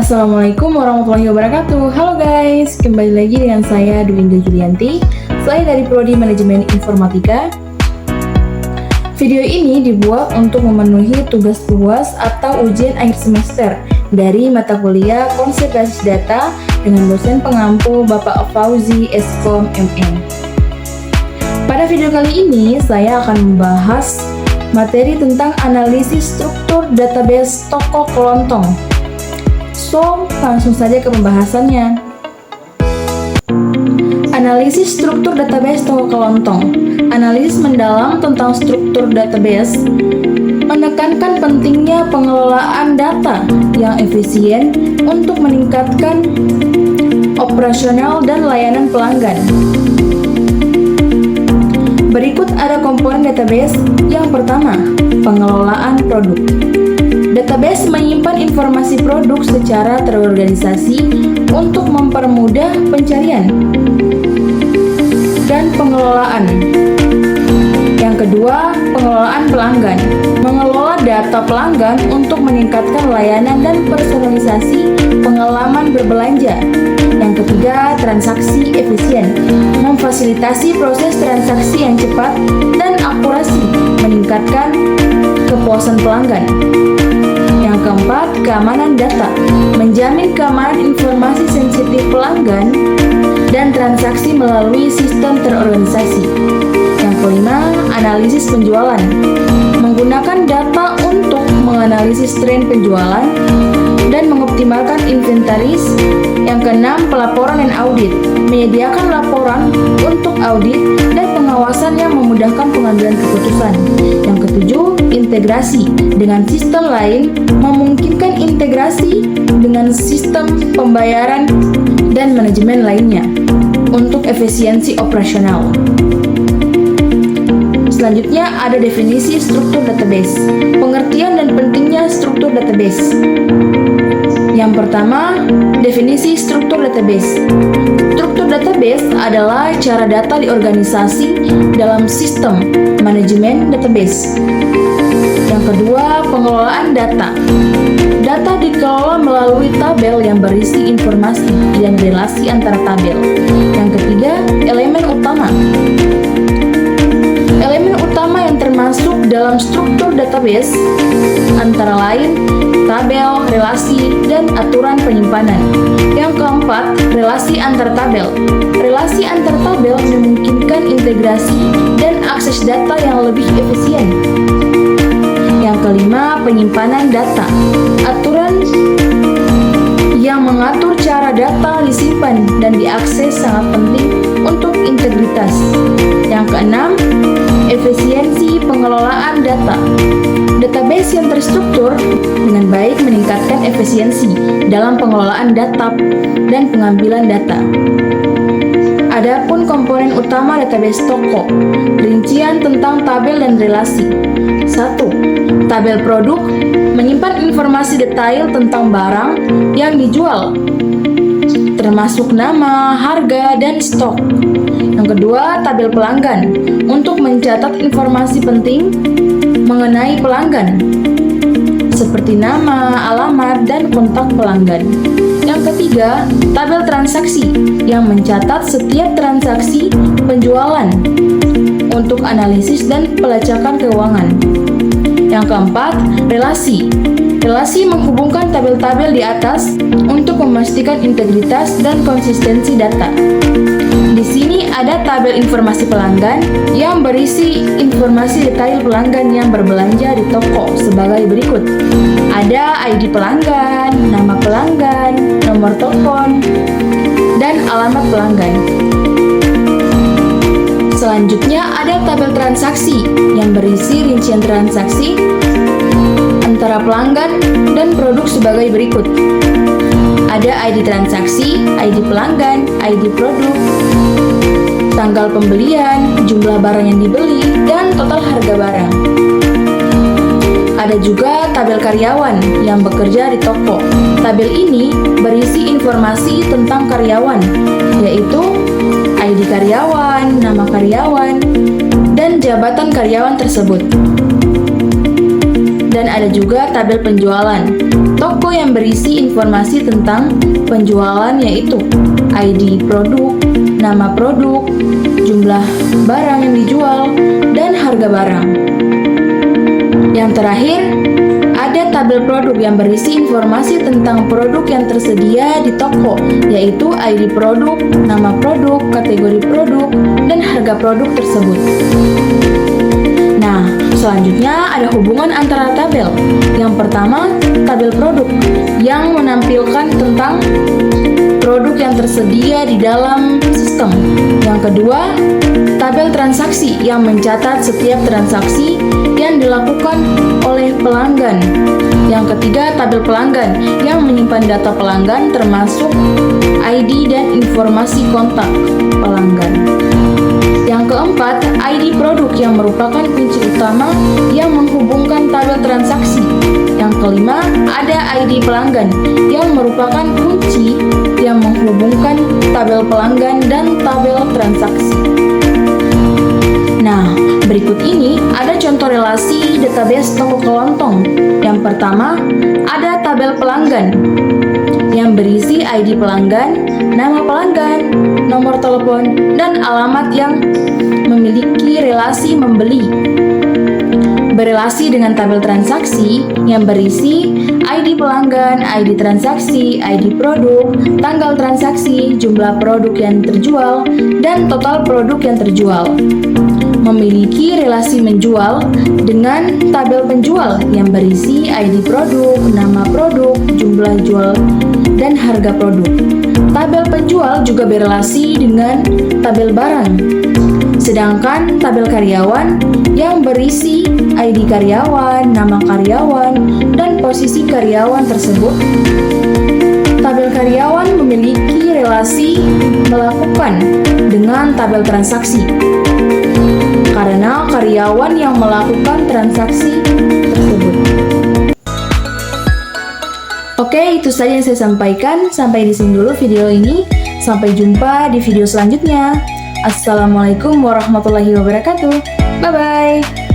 Assalamualaikum warahmatullahi wabarakatuh. Halo guys, kembali lagi dengan saya Dwinda Julianti. Saya dari Prodi Manajemen Informatika. Video ini dibuat untuk memenuhi tugas UAS atau ujian akhir semester dari mata kuliah Konsep Basis Data dengan dosen pengampu Bapak Fauzi Eskom MM. Pada video kali ini saya akan membahas materi tentang analisis struktur database toko kelontong. So, langsung saja ke pembahasannya. Analisis struktur database toko kelontong. Analisis mendalam tentang struktur database menekankan pentingnya pengelolaan data yang efisien untuk meningkatkan operasional dan layanan pelanggan. Berikut ada komponen database. Yang pertama, pengelolaan produk. Database menyimpan informasi produk secara terorganisasi untuk mempermudah pencarian dan pengelolaan. Yang kedua, pengelolaan pelanggan. Mengelola data pelanggan untuk meningkatkan layanan dan personalisasi pengalaman berbelanja. Yang ketiga, transaksi efisien. Memfasilitasi proses transaksi yang cepat dan akurasi, meningkatkan kepuasan pelanggan. Yang keempat, keamanan data. Menjamin keamanan informasi sensitif pelanggan dan transaksi melalui sistem terorganisasi. Yang kelima, analisis penjualan. Menggunakan data untuk menganalisis tren penjualan dan mengoptimalkan inventaris. Yang keenam, pelaporan dan audit. Menyediakan laporan untuk audit dan pengawasan yang memudahkan pengambilan keputusan. Yang ketujuh, integrasi dengan sistem lain, memungkinkan integrasi dengan sistem pembayaran dan manajemen lainnya untuk efisiensi operasional. Selanjutnya ada definisi struktur database. Pengertian dan pentingnya struktur database. Yang pertama, definisi struktur database. Struktur database adalah cara data diorganisasi dalam sistem manajemen database. Yang kedua, pengelolaan data. Data dikelola melalui tabel yang berisi informasi dan relasi antara tabel. Yang ketiga, elemen utama. Elemen utama yang termasuk dalam struktur database antara lain tabel, relasi, dan aturan penyimpanan. Yang keempat, relasi antar tabel. Relasi antar tabel memungkinkan integrasi dan akses data yang lebih efisien. Yang kelima, penyimpanan data. Aturan yang mengatur cara data disimpan dan diakses sangat penting untuk integritas. Yang keenam, efisiensi pengelolaan data. Database yang terstruktur dengan baik meningkatkan efisiensi dalam pengelolaan data dan pengambilan data. Adapun komponen utama database toko, rincian tentang tabel dan relasi. 1. Tabel produk menyimpan informasi detail tentang barang yang dijual, termasuk nama, harga, dan stok. Yang kedua, tabel pelanggan untuk mencatat informasi penting mengenai pelanggan, seperti nama, alamat, dan kontak pelanggan. Yang ketiga, tabel transaksi yang mencatat setiap transaksi penjualan untuk analisis dan pelacakan keuangan. Yang keempat, relasi. Relasi menghubungkan tabel-tabel di atas untuk memastikan integritas dan konsistensi data. Di sini ada tabel informasi pelanggan yang berisi informasi detail pelanggan yang berbelanja di toko sebagai berikut. Ada ID pelanggan, nama pelanggan, nomor telepon, dan alamat pelanggan. Selanjutnya ada tabel transaksi yang berisi rincian transaksi antara pelanggan dan produk sebagai berikut. Ada ID transaksi, ID pelanggan, ID produk, tanggal pembelian, jumlah barang yang dibeli, dan total harga barang. Ada juga tabel karyawan yang bekerja di toko. Tabel ini berisi informasi tentang karyawan, yaitu ID karyawan, nama karyawan, dan jabatan karyawan tersebut. Dan ada juga tabel penjualan. Toko toko yang berisi informasi tentang penjualan yaitu ID produk, nama produk, jumlah barang yang dijual, dan harga barang. Yang terakhir, ada tabel produk yang berisi informasi tentang produk yang tersedia di toko, yaitu ID produk, nama produk, kategori produk, dan harga produk tersebut. Nah, selanjutnya ada hubungan antara tabel. Yang pertama, tabel produk yang menampilkan tentang produk yang tersedia di dalam sistem. Yang kedua, tabel transaksi yang mencatat setiap transaksi yang dilakukan oleh pelanggan. Yang ketiga, tabel pelanggan yang menyimpan data pelanggan termasuk ID dan informasi kontak pelanggan. Yang keempat, ID produk yang merupakan kunci utama yang menghubungkan tabel transaksi. Yang kelima, ada ID pelanggan yang merupakan kunci yang menghubungkan tabel pelanggan dan tabel transaksi. Nah, berikut ini ada contoh relasi database toko kelontong. Yang pertama, ada tabel pelanggan yang berisi ID pelanggan, nama pelanggan, nomor telepon, dan alamat yang memiliki relasi membeli. Berelasi dengan tabel transaksi yang berisi ID pelanggan, ID transaksi, ID produk, tanggal transaksi, jumlah produk yang terjual, dan total produk yang terjual. Memiliki relasi menjual dengan tabel penjual yang berisi ID produk, nama produk, jumlah jual, dan harga produk. Tabel penjual juga berelasi dengan tabel barang. Sedangkan tabel karyawan yang berisi ID karyawan, nama karyawan, dan posisi karyawan tersebut. Tabel karyawan memiliki relasi melakukan dengan tabel transaksi, karena karyawan yang melakukan transaksi tersebut. Oke, itu saja yang saya sampaikan. Sampai di sini dulu video ini. Sampai jumpa di video selanjutnya. Assalamualaikum warahmatullahi wabarakatuh. Bye-bye.